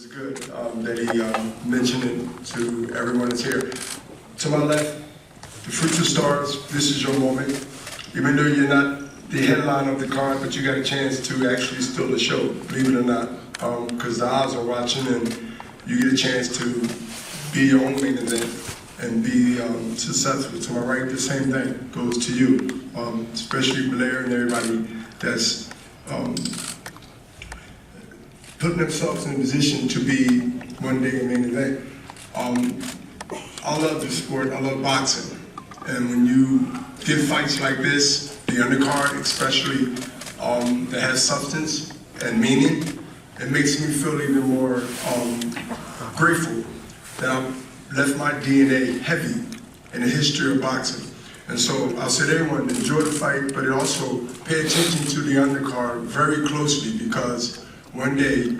It's good that he mentioned it to everyone that's here. To my left, the future stars, this is your moment. Even though you're not the headline of the card, but you got a chance to actually steal the show, believe it or not, because the eyes are watching and you get a chance to be your own main event and be successful. To my right, the same thing goes to you, especially Blair and everybody that's putting themselves in a position to be one day a main event. I love this sport, I love boxing. And when you get fights like this, the undercard especially, that has substance and meaning, it makes me feel even more grateful that I've left my DNA heavy in the history of boxing. And so I'll say to everyone, enjoy the fight, but also pay attention to the undercard very closely, because one day,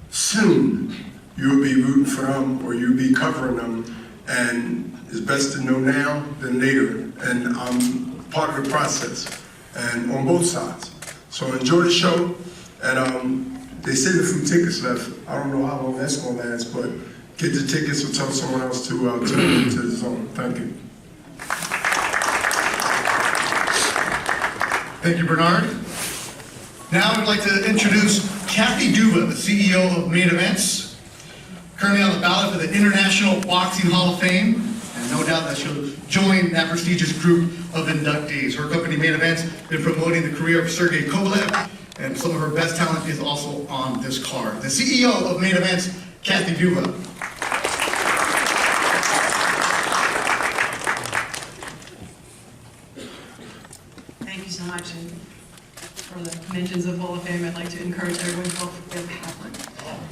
soon, you'll be rooting for them or you'll be covering them, and it's best to know now than later. And I'm part of the process, and on both sides. So enjoy the show, and they say there's a few tickets left. I don't know how long that's gonna last, but get the tickets or tell someone else to tune into the zone. Thank you. Thank you, Bernard. Now I'd like to introduce Kathy Duva, the CEO of Main Events, currently on the ballot for the International Boxing Hall of Fame, and no doubt that she'll join that prestigious group of inductees. Her company, Main Events, has been promoting the career of Sergey Kovalev, and some of her best talent is also on this card. The CEO of Main Events, Kathy Duva. Thank you so much. And for the mentions of Hall of Fame, I'd like to encourage everyone to vote for Bill Kaplan.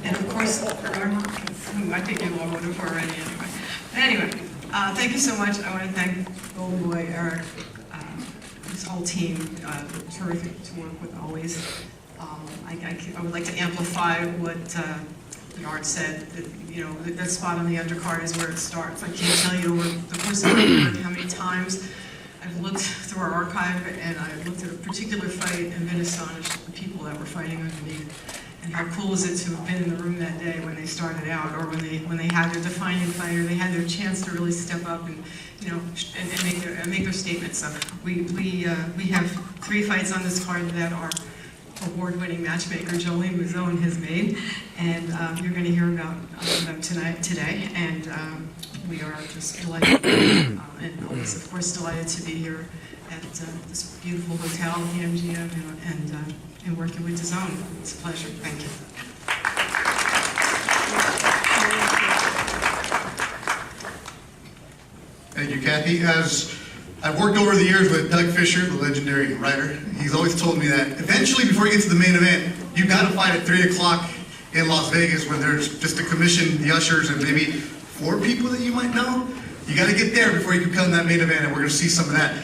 And of course, who I think you all voted for already anyway. Anyway, thank you so much. I want to thank Golden Boy, Eric, his whole team. Terrific to work with always. I would like to amplify what Bernard said, that, you know, that spot on the undercard is where it starts. I can't tell you over the course of the work how many times I've looked through our archive and I've looked at a particular fight and been astonished at the people that were fighting underneath. And how cool is it to have been in the room that day when they started out, or when they had their defining fight, or they had their chance to really step up and, you know, and make their statements. So we have 3 fights on this card that our award-winning matchmaker Jolene Mazzone has made, and you're going to hear about them today. And we are just delighted, and always, of course, delighted to be here at this beautiful hotel, the MGM, and working with DAZN. It's a pleasure. Thank you. Thank you, Kathy. As I've worked over the years with Doug Fisher, the legendary writer, he's always told me that eventually, before you get to the main event, you got to fight at 3 o'clock in Las Vegas, where there's just a commission, the ushers, and maybe 4 people that you might know. You got to get there before you can become that main event, and we're going to see some of that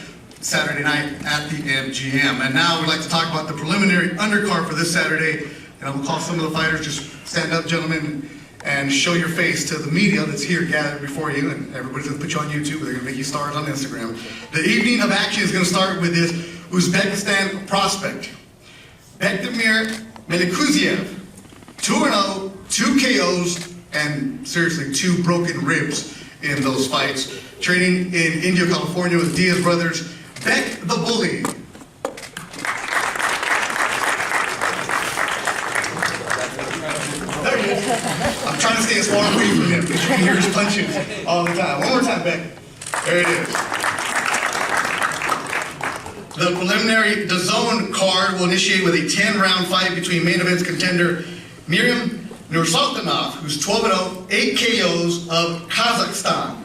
Saturday night at the MGM. And now we'd like to talk about the preliminary undercard for this Saturday, and I'm going to call some of the fighters. Just stand up, gentlemen, and show your face to the media that's here gathered before you, and everybody's going to put you on YouTube, they're going to make you stars on Instagram. The evening of action is going to start with this Uzbekistan prospect, Bektemir Melikuziev, 2-0, 2 KOs, and seriously, 2 broken ribs in those fights. Training in Indio, California with Diaz brothers, Beck the Bully. There he is. I'm trying to stay as far away from him because you can hear his punches all the time. One more time, Beck. There it is. The preliminary DAZN card will initiate with a 10-round fight between Main Events contender Miriam Nursultanov, who's 12-0, 8 KOs of Kazakhstan.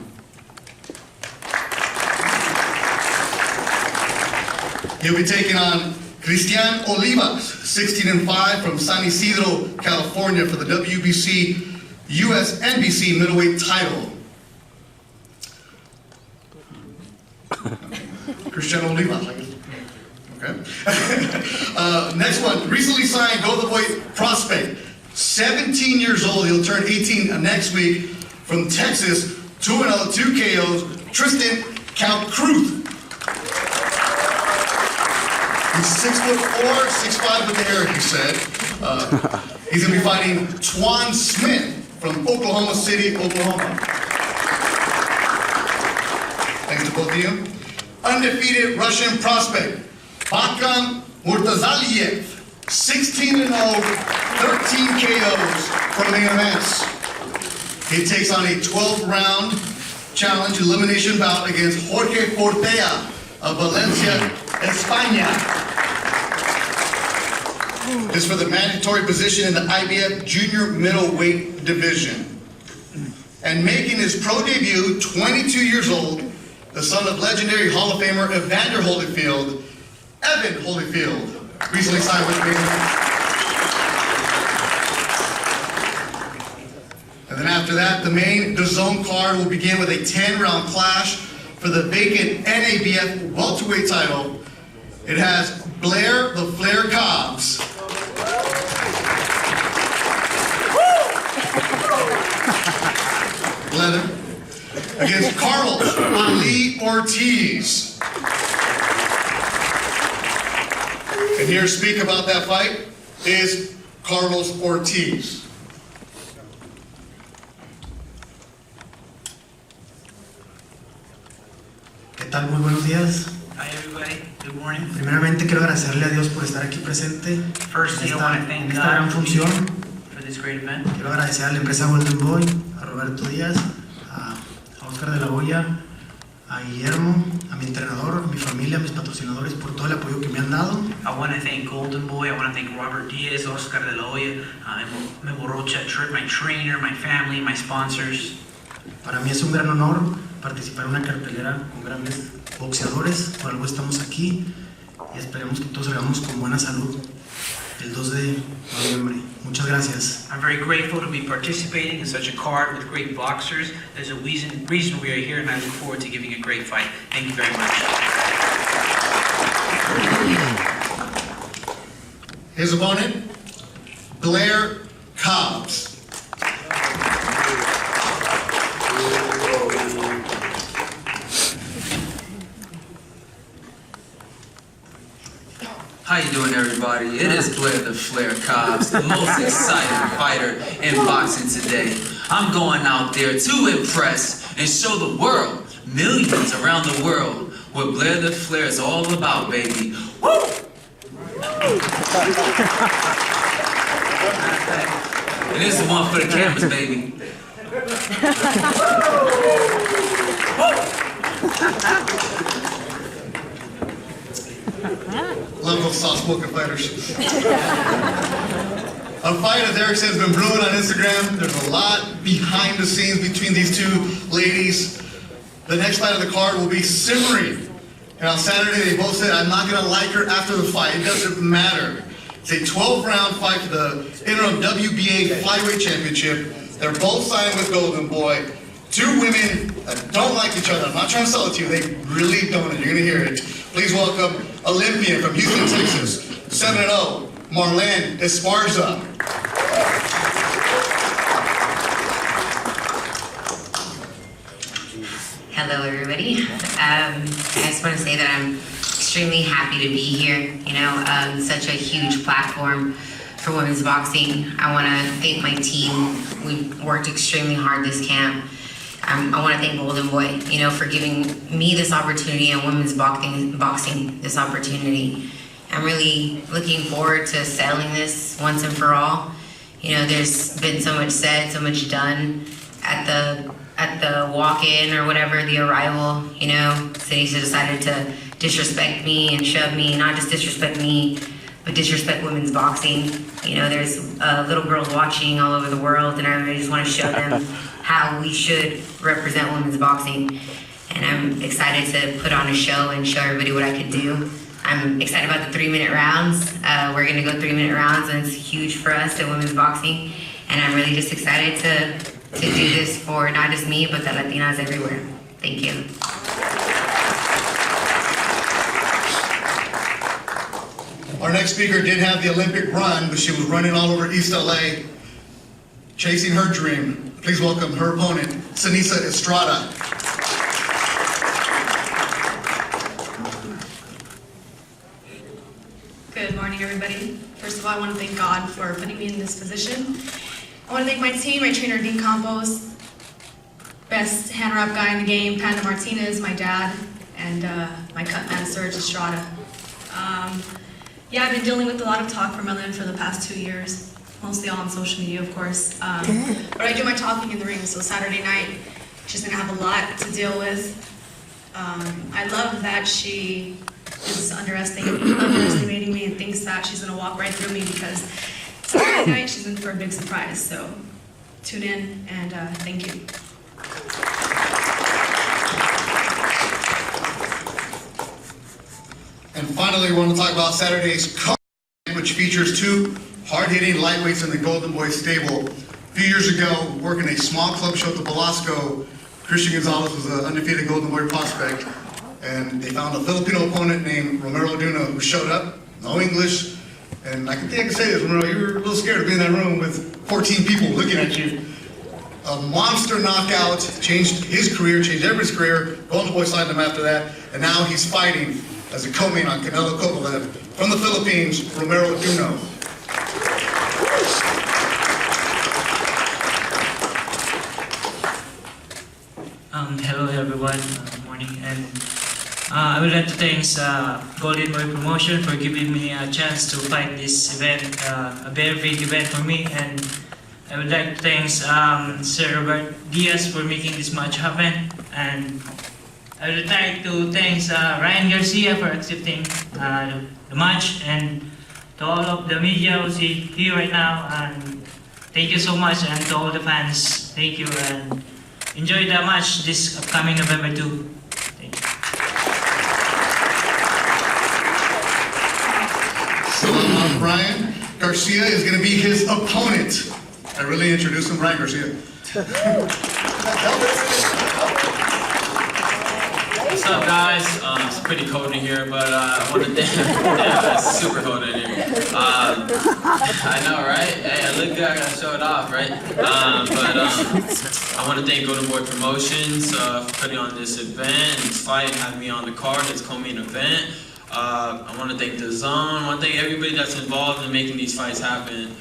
He'll be taking on Cristian Olivas, 16-5 from San Isidro, California, for the WBC US NBC middleweight title. Cristian Olivas, I guess. Okay. Next one, recently signed Golden Boy prospect, 17 years old. He'll turn 18 next week, from Texas, 2-0, 2 KOs, Tristan Count-Cruth. He's 6'4", 6'5" with the hair, he said. He's gonna be fighting Twan Smith from Oklahoma City, Oklahoma. Thanks to both of you. Undefeated Russian prospect, Bakan Murtazaliev, 16-0, 13 KOs from the main events. He takes on a 12-round challenge elimination bout against Jorge Portea of Valencia, España. This is for the mandatory position in the IBF junior middleweight division. And making his pro debut, 22 years old, the son of legendary Hall of Famer Evander Holyfield, Evan Holyfield, recently signed with me. And then after that, the zone card will begin with a 10-round clash for the vacant NABF welterweight title. It has Blair the Flair Cobbs Leather against Carlos Ali Ortiz. And here to speak about that fight is Carlos Ortiz. ¿Qué tal? Muy buenos días. Hi everybody, good morning. Primeramente quiero agradecerle a Dios por estar aquí presente en Firstly, I want to thank esta gran God función. for this great event. Quiero agradecer a la empresa Golden Boy, a Roberto Díaz, a Oscar de la Hoya, a Guillermo, a mi entrenador, a mi familia, a mis patrocinadores por todo el apoyo que me han dado. I want to thank Golden Boy, I want to thank Robert Diaz, Oscar de la Hoya, Memo Rocha, my trainer, my family, my sponsors. Para mí es un gran honor participar en una cartelera con grandes boxeadores. Por algo estamos aquí y esperemos que todos salgamos con buena salud el 2 de noviembre. Muchas gracias. I'm very grateful to be participating in such a card with great boxers. There's a reason we are here, and I look forward to giving a great fight. Thank you very much. His opponent, Blair Cobbs. How you doing, everybody? It is Blair the Flair Cobbs, the most exciting fighter in boxing today. I'm going out there to impress and show the world, millions around the world, what Blair the Flair is all about, baby. Woo! And this is one for the cameras, baby. Love those soft-spoken fighters. A fight, as Eric said, has been brewing on Instagram. There's a lot behind the scenes between these two ladies. The next fight of the card will be simmering. And on Saturday, they both said, I'm not going to like her after the fight. It doesn't matter. It's a 12-round fight for the interim WBA Flyweight Championship. They're both signed with Golden Boy. Two women that don't like each other. I'm not trying to sell it to you. They really don't. You're going to hear it. Please welcome Olympian from Houston, Texas, 7-0, Marlene Esparza. Hello, everybody. I just want to say that I'm extremely happy to be here. Such a huge platform for women's boxing. I want to thank my team. We've worked extremely hard this camp. I want to thank Golden Boy, for giving me this opportunity and women's boxing this opportunity. I'm really looking forward to settling this once and for all. There's been so much said, so much done at the walk-in or whatever, the arrival. Cities have decided to disrespect me and shove me, not just disrespect me, but disrespect women's boxing. There's little girls watching all over the world, and I really just want to show them how we should represent women's boxing. And I'm excited to put on a show and show everybody what I can do. I'm excited about the 3-minute rounds. We're gonna go 3-minute rounds, and it's huge for us in women's boxing. And I'm really just excited to do this for not just me, but the Latinas everywhere. Thank you. Our next speaker did have the Olympic run, but she was running all over East LA, chasing her dream. Please welcome her opponent, Sinisa Estrada. Good morning, everybody. First of all, all, I want to thank God for putting me in this position. I want to thank my team, my trainer, Dean Campos, best hand wrap guy in the game, Panda Martinez, my dad, and my cut man, Serge Estrada. Yeah, I've been dealing with a lot of talk from Ellen for the past 2 years, mostly all on social media, of course. But I do my talking in the ring, so Saturday night, she's gonna have a lot to deal with. I love that she is underestimating me and thinks that she's gonna walk right through me, because Saturday night she's in for a big surprise. So tune in and thank you. And finally, we want to talk about Saturday's card, which features 2 hard-hitting lightweights in the Golden Boy stable. A few years ago, working a small club show at the Belasco, Christian Gonzalez was an undefeated Golden Boy prospect, and they found a Filipino opponent named Romero Duno who showed up, no English, and I think I can say this, Romero, you were a little scared to be in that room with 14 people looking at you. A monster knockout, changed his career, changed everybody's career. Golden Boy signed him after that, and now he's fighting as a co-main on Canelo Kovalev. From the Philippines, Romero Duno. Hello everyone, good morning, and I would like to thank Golden Boy Promotion for giving me a chance to fight this event, a very big event for me, and I would like to thank Sir Robert Diaz for making this match happen, and I would like to thank Ryna Garcia for accepting the match, and to all of the media who's here right now, and thank you so much, and to all the fans, thank you, and enjoy the match this upcoming November 2. Thank you. So Ryan Garcia is going to be his opponent. I really introduced him, Ryan Garcia. What's up, guys? It's pretty cold in here, but I want to thank. Yeah, it's super cold in here. I know, right? Hey, I look good. I gotta show it off, right? I want to thank Golden Boy Promotions for putting on this event, this fight, and having me on the card. This co-main event. I want to thank the Zone. I want to thank everybody that's involved in making these fights happen.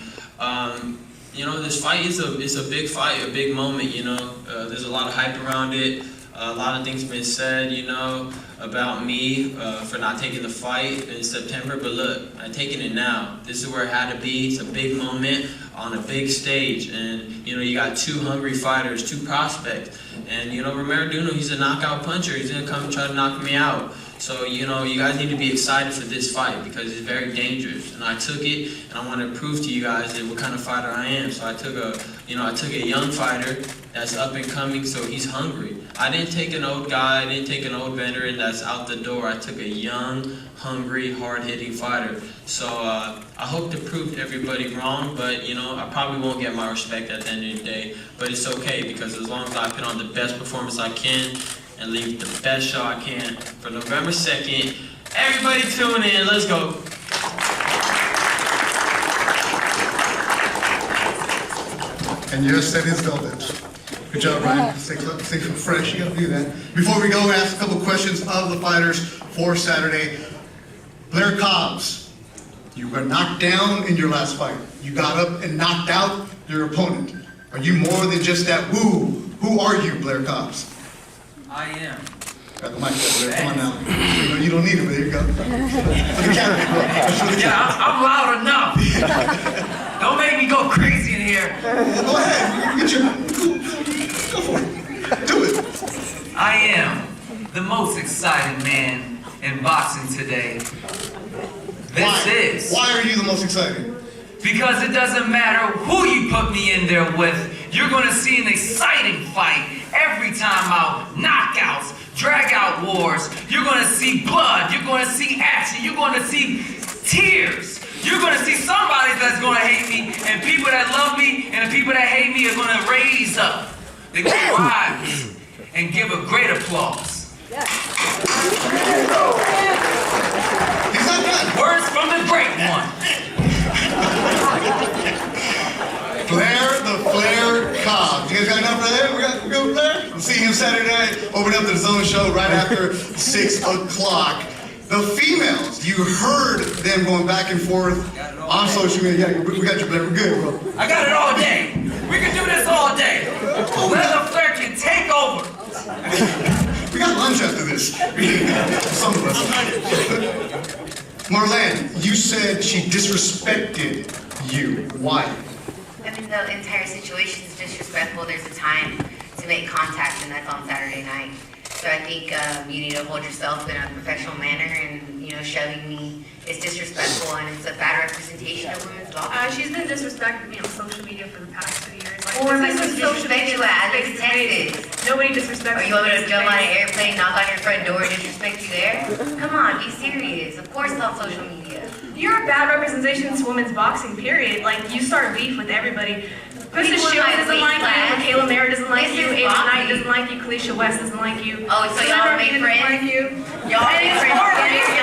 You know, this fight is a big fight, a big moment. You know, there's a lot of hype around it. A lot of things have been said, you know, about me for not taking the fight in September, but look, I'm taking it now. This is where it had to be. It's a big moment on a big stage, and you know, you got 2 hungry fighters, 2 prospects, and you know, Romero Duno, he's a knockout puncher. He's gonna come and try to knock me out. So, you know, you guys need to be excited for this fight because it's very dangerous. And I took it, and I want to prove to you guys that what kind of fighter I am. So I took a young fighter that's up and coming, so he's hungry. I didn't take an old guy, I didn't take an old veteran that's out the door. I took a young, hungry, hard-hitting fighter. So I hope to prove everybody wrong, but you know, I probably won't get my respect at the end of the day. But it's okay, because as long as I put on the best performance I can and leave the best show I can for November 2nd, everybody tune in, let's go. And yes, that is velvet. Good job, Ryan. Stay fresh, you gotta do that. Before we go, we ask a couple questions of the fighters for Saturday. Blair Cobbs, you were knocked down in your last fight. You got up and knocked out your opponent. Are you more than just that woo? Who are you, Blair Cobbs? I am. Got the mic over there, come on now. No, you don't need it, but here you go. For the camera, bro. Yeah, I'm loud enough. Don't make me go crazy in here. Go ahead, get your, go for it. Do it. I am the most excited man in boxing today. Why are you the most excited? Because it doesn't matter who you put me in there with, you're gonna see an exciting fight every time out. Knockouts, drag-out wars, you're gonna see blood, you're gonna see action, you're gonna see tears. You're gonna see somebody that's gonna hate me, and people that love me and the people that hate me are gonna raise up. They're gonna rise and give a great applause. He's not done. Words from the great one. Blair Cobbs. You guys got enough for that? We got Blair? We'll see him Saturday night. Open up the Zone show right after 6 o'clock. The females, you heard them going back and forth on social media. Yeah, we got your back. We're good, bro. I got it all day. We can do this all day. Let the flirt can take over. We got lunch after this. Some of us. Marlene, you said she disrespected you. Why? I mean, the entire situation is disrespectful. There's a time to make contact, and that's on Saturday night. So I think you need to hold yourself in a professional manner, and shoving me is disrespectful, and it's a bad representation of women's boxing. She's been disrespecting me on social media for the past 2 years. Like, Or this people is social disrespect media you at face to face. Texas. Nobody disrespects Or you want me to jump on an airplane, knock on your front door, and disrespect you there? Come on, be serious. Of course it's on social media. You're a bad representation to women's boxing, period. Like, you start beef with everybody. Krista People in Shields my doesn't weight like class. you, Michaela Mara doesn't like This you, is Ava boxing. Knight doesn't like you, Kalisha West doesn't like you. Oh, so Selena y'all make Armina doesn't friends? like you. Y'all And make it's friends horrible. together?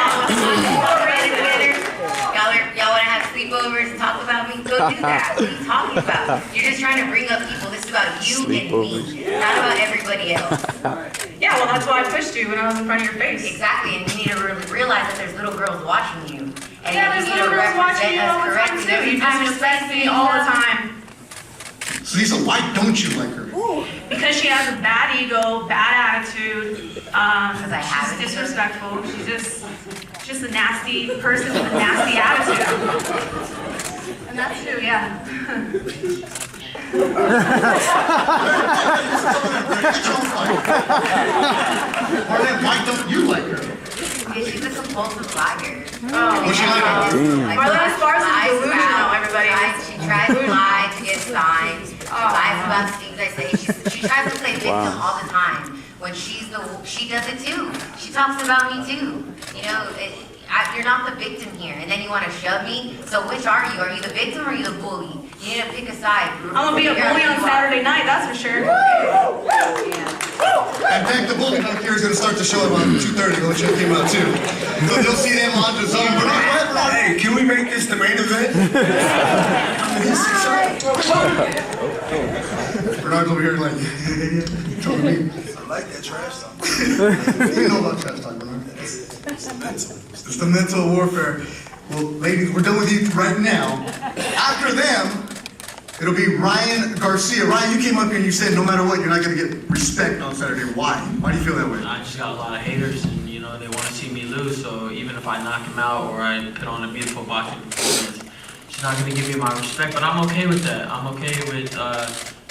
Y'all want to have sleepovers and talk about me? Go do that. What are you talking about? You're just trying to bring up people. This is about you and me, not about everybody else. Yeah, well, that's why I pushed you when I was in front of your face. Exactly, and you need to realize that there's little girls watching you. And Yeah, you there's need little to girls watching represent you us all the time, correctly too. every You time we're disrespect me facing all the them. time. So Lisa, why don't you like her? Because she has a bad ego, bad attitude. Because I have she's it. disrespectful. She's just a nasty person with a nasty attitude. And that's true, yeah. Marlene, why don't you like her? Because she's a compulsive liar. What's she like? Marlene Esparza is delusional, everybody. She tries to lie to get signed. She lies about the things I say. She tries to play victim all the time. When she does it too. She talks about me too. You're not the victim here, and then you want to shove me. So which are you? Are you the victim or are you the bully? You need to pick a side. I'm gonna be a bully on Saturday night, that's for sure. In fact, the bully back here is going to start the show at around 2:30. Go check him out too. So you'll see them on the zone. Hey, can we make this the main event? Bernard's over here like, telling me. I like that trash talk. You know about trash talk, Bernard. It's the mental warfare. Well, ladies, we're done with you right now. After them, it'll be Ryan Garcia. Ryan, you came up here and you said no matter what, you're not going to get respect on Saturday. Why? Why do you feel that way? I just got a lot of haters, and they want to see me lose. So even if I knock him out or I put on a beautiful boxing performance, she's not going to give me my respect. But I'm okay with that. I'm okay with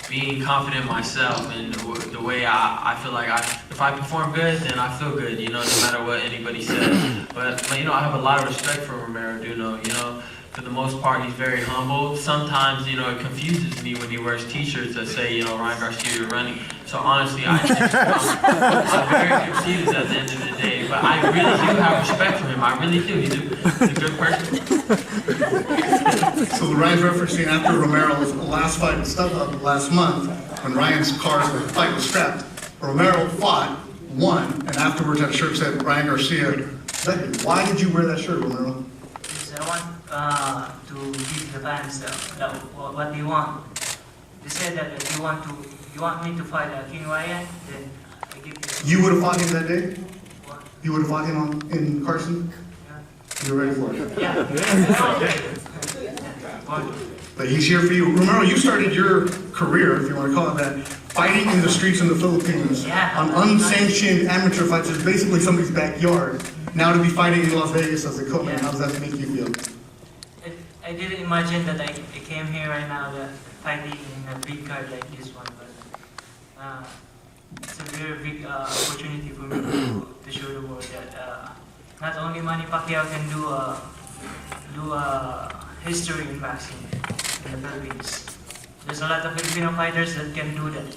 being confident in myself and the way I feel like if I perform good, then I feel good. No matter what anybody says. But I have a lot of respect for Romero Duno. For the most part, he's very humble. Sometimes, it confuses me when he wears t-shirts that say, Ryan Garcia, you're running. So honestly, I'm very confused at the end of the day. But I really do have respect for him. I really do. He's a good person. So Ryan's referencing after Romero's last fight with StubHub last month, when Ryan's fight was scrapped. Romero fought, won, and afterwards that shirt said Ryan Garcia. Why did you wear that shirt, Romero? Because I want to give the fans what they want. They said that if you want me to fight King Ryan, then I give you. You would have fought him that day? What? You would have fought him in Carson? You were ready for it? Yeah. But he's here for you. Romero, you started your career, if you want to call it that, fighting in the streets in the Philippines on unsanctioned amateur fights. It's basically somebody's backyard. Now to be fighting in Las Vegas as a co-man, how does that make you feel? I didn't imagine that I came here right now fighting in a big card like this one, but it's a very big opportunity for me to show the world that not only Manny Pacquiao can do history in boxing in the Philippines. There's a lot of Filipino fighters that can do that.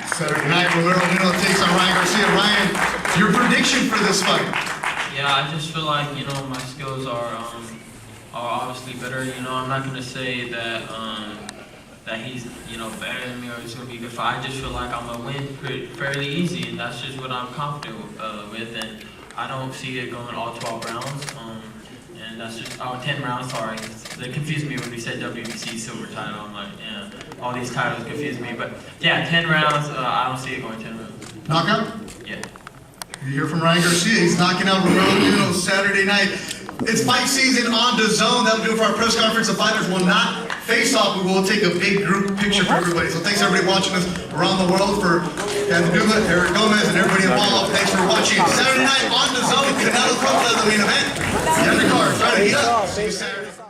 Saturday night, Romero Duno takes on Ryan Garcia. Ryan, your prediction for this fight? Yeah, I just feel like, my skills are obviously better. I'm not going to say that that he's, better than me or it's going to be a good fight. I just feel like I'm going to win fairly easy, and that's just what I'm confident with. And I don't see it going all 12 rounds. And that's just, 10 rounds, sorry. They confused me when we said WBC silver title. I'm like, yeah, all these titles confuse me. But yeah, 10 rounds, I don't see it going 10 rounds. Knockout? Yeah. You hear from Ryan Garcia, he's knocking out Romero Duno Saturday night. It's fight season on DAZN. That'll do it for our press conference. The fighters will not face off. We will take a big group picture for everybody. So thanks everybody watching us around the world, for Kevin Duba, Eric Gomez, and everybody involved. Thanks for watching. Saturday night on DAZN, Canelo Club, the main event. The undercard, try to heat up. See you Saturday.